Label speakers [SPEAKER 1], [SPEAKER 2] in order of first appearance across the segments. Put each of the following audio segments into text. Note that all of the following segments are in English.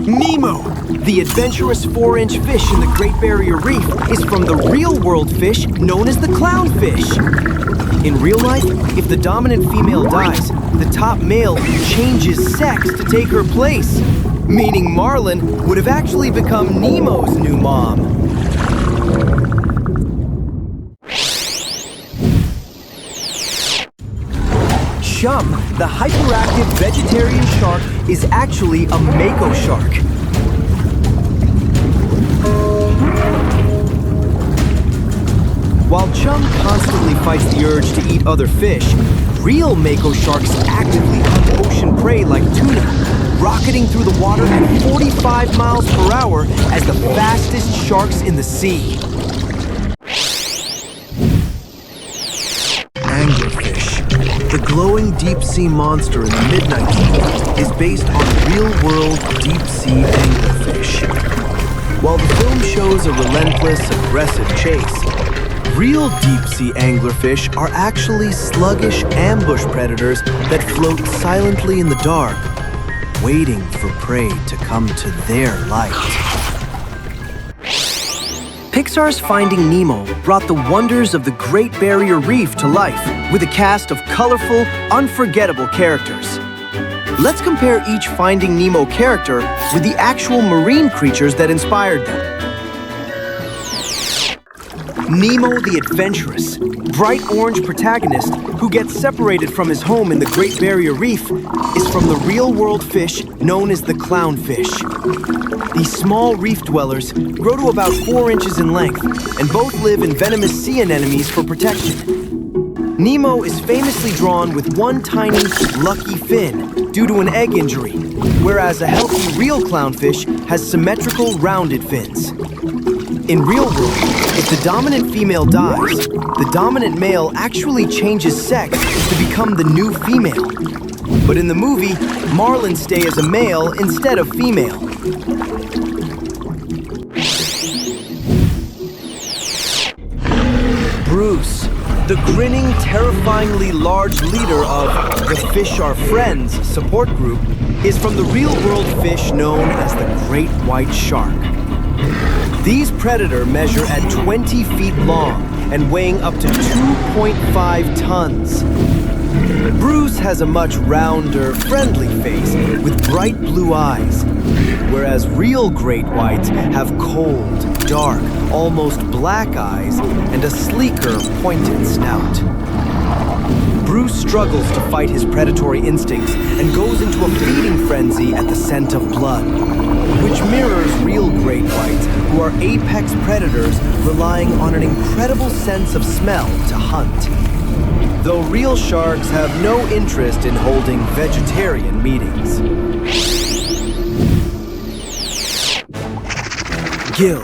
[SPEAKER 1] Nemo, the adventurous 4-inch fish in the Great Barrier Reef, is from the real-world fish known as the clownfish. In real life, if the dominant female dies, the top male changes sex to take her place, meaning Marlin would have actually become Nemo's new mom. Chum, the hyperactive vegetarian shark, is actually a mako shark. While Chum constantly fights the urge to eat other fish, real mako sharks actively hunt ocean prey like tuna, rocketing through the water at 45 miles per hour as the fastest sharks in the sea. Anglerfish, the glowing deep-sea monster in the midnight zone, is based on real-world deep-sea anglerfish. While the film shows a relentless, aggressive chase, real deep-sea anglerfish are actually sluggish ambush predators that float silently in the dark, waiting for prey to come to their light. Pixar's Finding Nemo brought the wonders of the Great Barrier Reef to life with a cast of colorful, unforgettable characters. Let's compare each Finding Nemo character with the actual marine creatures that inspired them. Nemo the adventurous, bright orange protagonist who gets separated from his home in the Great Barrier Reef, is from the real-world fish known as the clownfish. These small reef dwellers grow to about 4 inches in length and both live in venomous sea anemones for protection. Nemo is famously drawn with one tiny, lucky fin due to an egg injury, whereas a healthy real clownfish has symmetrical, rounded fins. In real world, if the dominant female dies, the dominant male actually changes sex to become the new female. But in the movie, Marlin stay as a male instead of female. Bruce, the grinning, terrifyingly large leader of the Fish Are Friends support group, is from the real-world fish known as the great white shark. These predators measure at 20 feet long and weighing up to 2.5 tons. Bruce has a much rounder, friendly face with bright blue eyes, whereas real great whites have cold, dark, almost black eyes and a sleeker, pointed snout. Bruce struggles to fight his predatory instincts and goes into a feeding frenzy at the scent of blood, which mirrors real great whites, who are apex predators relying on an incredible sense of smell to hunt. Though real sharks have no interest in holding vegetarian meetings. Gill,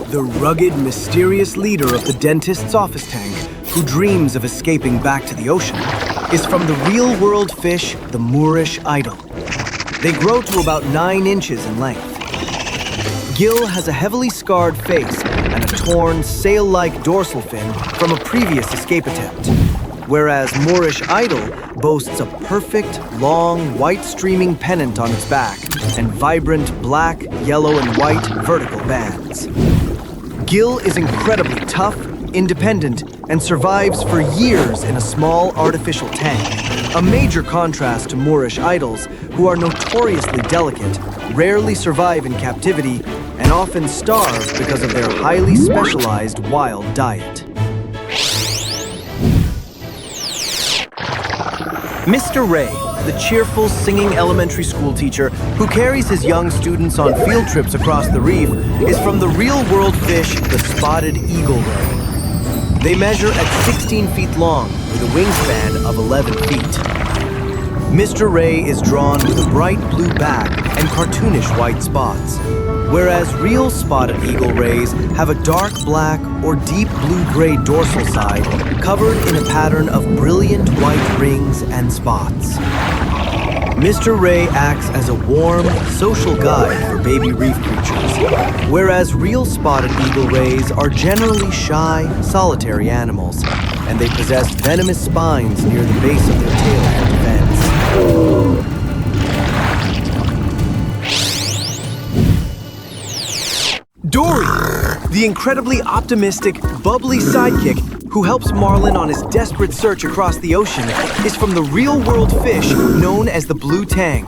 [SPEAKER 1] the rugged, mysterious leader of the dentist's office Tang, who dreams of escaping back to the ocean, is from the real-world fish, the Moorish idol. They grow to about 9 inches in length. Gill has a heavily scarred face and a torn, sail-like dorsal fin from a previous escape attempt, whereas Moorish idol boasts a perfect, long, white streaming pennant on its back and vibrant black, yellow, and white vertical bands. Gill is incredibly tough, independent, and survives for years in a small artificial tank, a major contrast to Moorish idols, who are notoriously delicate, rarely survive in captivity, and often starve because of their highly specialized wild diet. Mr. Ray, the cheerful, singing elementary school teacher who carries his young students on field trips across the reef, is from the real-world fish, the spotted eagle ray. They measure at 16 feet long with a wingspan of 11 feet. Mr. Ray is drawn with a bright blue back and cartoonish white spots, whereas real spotted eagle rays have a dark black or deep blue-gray dorsal side covered in a pattern of brilliant white rings and spots. Mr. Ray acts as a warm, social guide for baby reef creatures, whereas real spotted eagle rays are generally shy, solitary animals, and they possess venomous spines near the base of their tail for defense. the incredibly optimistic, bubbly sidekick who helps Marlin on his desperate search across the ocean is from the real-world fish known as the blue tang.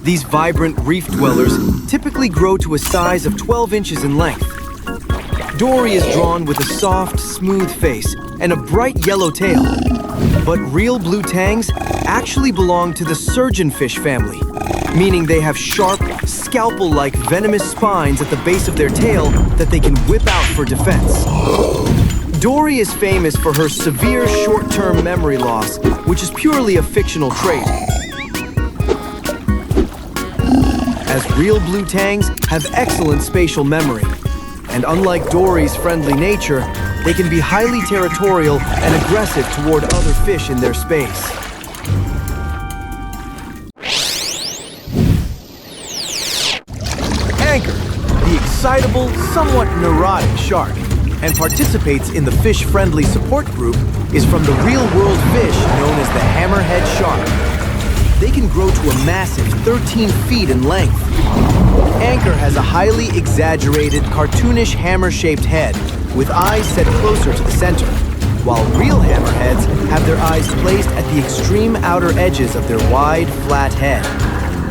[SPEAKER 1] These vibrant reef dwellers typically grow to a size of 12 inches in length. Dory is drawn with a soft, smooth face and a bright yellow tail. But real blue tangs actually belong to the surgeonfish family, meaning they have sharp, scalpel-like venomous spines at the base of their tail that they can whip out for defense. Dory is famous for her severe short-term memory loss, which is purely a fictional trait. As real blue tangs have excellent spatial memory, and unlike Dory's friendly nature, they can be highly territorial and aggressive toward other fish in their space. Anchor, the excitable, somewhat neurotic shark, and participates in the fish-friendly support group, is from the real-world fish known as the hammerhead shark. They can grow to a massive 13 feet in length. Anchor has a highly exaggerated, cartoonish hammer-shaped head with eyes set closer to the center, while real hammerheads have their eyes placed at the extreme outer edges of their wide, flat head,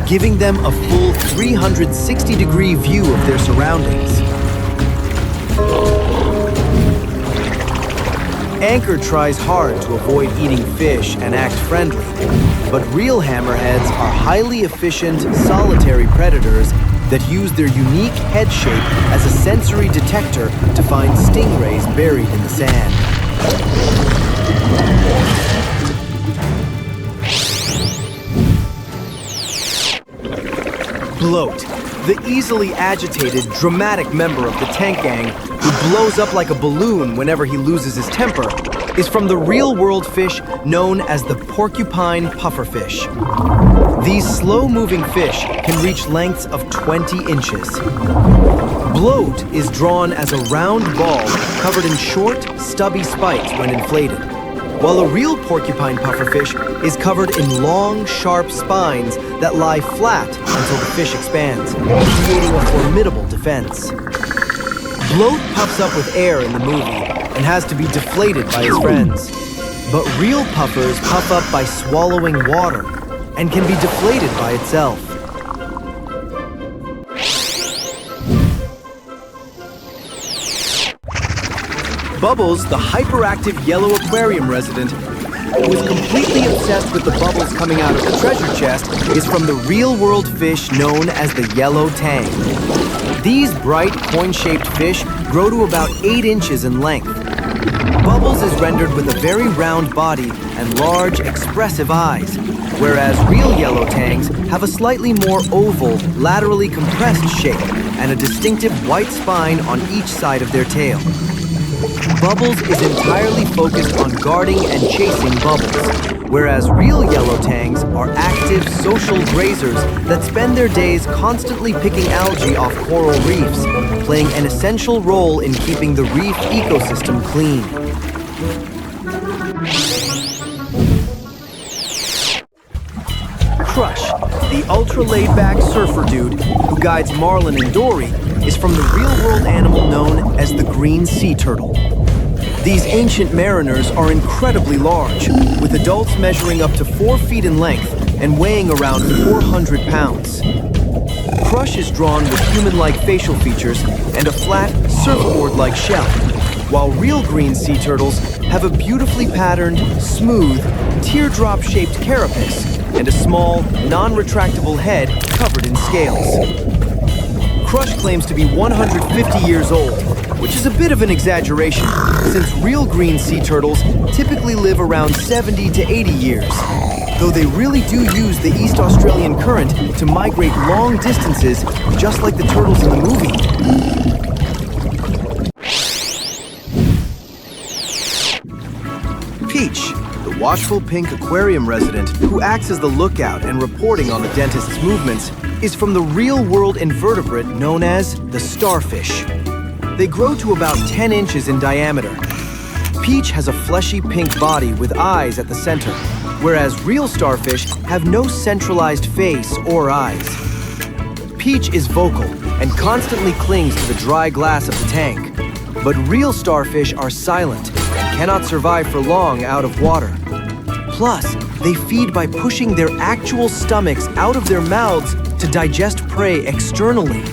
[SPEAKER 1] giving them a full 360-degree view of their surroundings. Anchor tries hard to avoid eating fish and act friendly, but real hammerheads are highly efficient, solitary predators that use their unique head shape as a sensory detector to find stingrays buried in the sand. Bloat, the easily agitated, dramatic member of the tank gang who blows up like a balloon whenever he loses his temper, is from the real-world fish known as the porcupine pufferfish. These slow-moving fish can reach lengths of 20 inches. Bloat is drawn as a round ball covered in short, stubby spikes when inflated, while a real porcupine pufferfish is covered in long, sharp spines that lie flat until the fish expands, creating a formidable defense. Bloat puffs up with air in the movie and has to be deflated by his friends. But real puffers puff up by swallowing water and can be deflated by itself. Bubbles, the hyperactive yellow aquarium resident, who is completely obsessed with the bubbles coming out of the treasure chest, is from the real-world fish known as the yellow tang. These bright, coin-shaped fish grow to about 8 inches in length. Bubbles is rendered with a very round body and large, expressive eyes, whereas real yellow tangs have a slightly more oval, laterally compressed shape and a distinctive white spine on each side of their tail. Bubbles is entirely focused on guarding and chasing bubbles, whereas real yellow tangs are active, social grazers that spend their days constantly picking algae off coral reefs, playing an essential role in keeping the reef ecosystem clean. Crush, the ultra-laid-back surfer dude who guides Marlin and Dory, is from the real-world animal known as the green sea turtle. These ancient mariners are incredibly large, with adults measuring up to 4 feet in length and weighing around 400 pounds. Crush is drawn with human-like facial features and a flat, surfboard-like shell, while real green sea turtles have a beautifully patterned, smooth, teardrop-shaped carapace and a small, non-retractable head covered in scales. Crush claims to be 150 years old, which is a bit of an exaggeration, since real green sea turtles typically live around 70 to 80 years, though they really do use the East Australian current to migrate long distances, just like the turtles in the movie. Peach, the watchful pink aquarium resident who acts as the lookout and reporting on the dentist's movements, is from the real-world invertebrate known as the starfish. They grow to about 10 inches in diameter. Peach has a fleshy pink body with eyes at the center, whereas real starfish have no centralized face or eyes. Peach is vocal and constantly clings to the dry glass of the tank. But real starfish are silent and cannot survive for long out of water. Plus, they feed by pushing their actual stomachs out of their mouths to digest prey externally.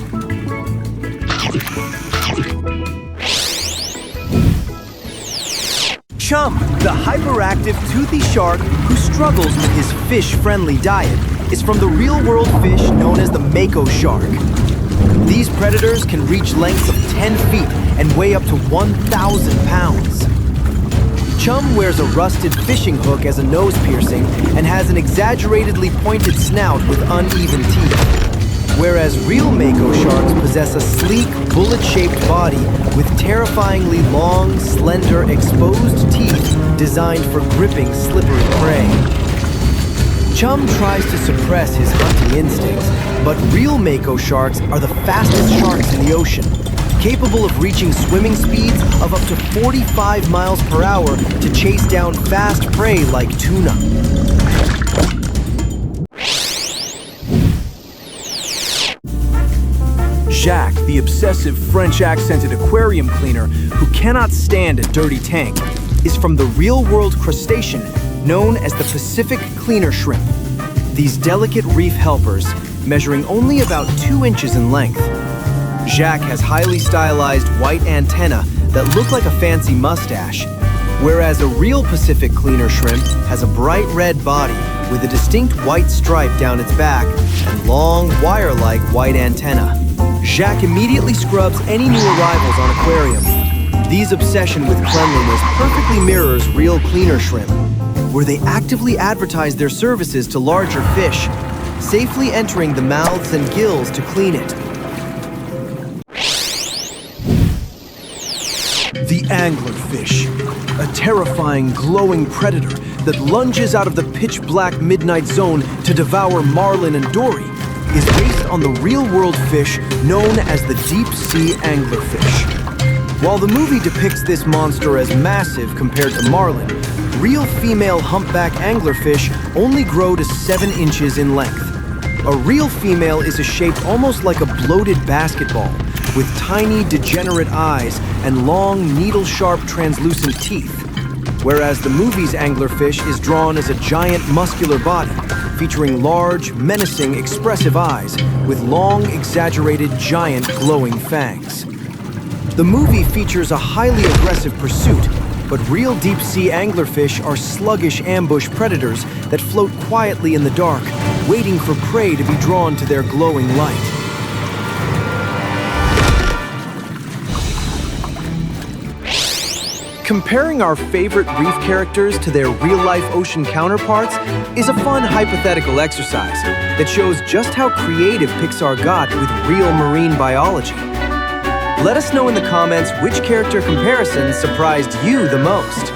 [SPEAKER 1] Chum, the hyperactive toothy shark who struggles with his fish-friendly diet, is from the real-world fish known as the mako shark. These predators can reach lengths of 10 feet and weigh up to 1,000 pounds. Chum wears a rusted fishing hook as a nose piercing and has an exaggeratedly pointed snout with uneven teeth, whereas real mako sharks possess a sleek, bullet-shaped body with terrifyingly long, slender, exposed teeth designed for gripping slippery prey. Chum tries to suppress his hunting instincts, but real mako sharks are the fastest sharks in the ocean, capable of reaching swimming speeds of up to 45 miles per hour to chase down fast prey like tuna. Jacques, the obsessive French-accented aquarium cleaner who cannot stand a dirty tank, is from the real-world crustacean known as the Pacific cleaner shrimp. These delicate reef helpers, measuring only about 2 inches in length. Jacques has highly stylized white antennae that look like a fancy mustache, whereas a real Pacific cleaner shrimp has a bright red body with a distinct white stripe down its back and long, wire-like white antennae. Jacques immediately scrubs any new arrivals on Aquarium. These obsession with cleanliness perfectly mirrors real cleaner shrimp, where they actively advertise their services to larger fish, safely entering the mouths and gills to clean it. The anglerfish, a terrifying glowing predator that lunges out of the pitch-black midnight zone to devour Marlin and Dory, is based on the real-world fish known as the deep-sea anglerfish. While the movie depicts this monster as massive compared to Marlin, real female humpback anglerfish only grow to 7 inches in length. A real female is shaped almost like a bloated basketball, with tiny, degenerate eyes and long, needle-sharp, translucent teeth, whereas the movie's anglerfish is drawn as a giant, muscular body, featuring large, menacing, expressive eyes with long, exaggerated, giant, glowing fangs. The movie features a highly aggressive pursuit, but real deep-sea anglerfish are sluggish ambush predators that float quietly in the dark, waiting for prey to be drawn to their glowing light. Comparing our favorite reef characters to their real-life ocean counterparts is a fun hypothetical exercise that shows just how creative Pixar got with real marine biology. Let us know in the comments which character comparisons surprised you the most.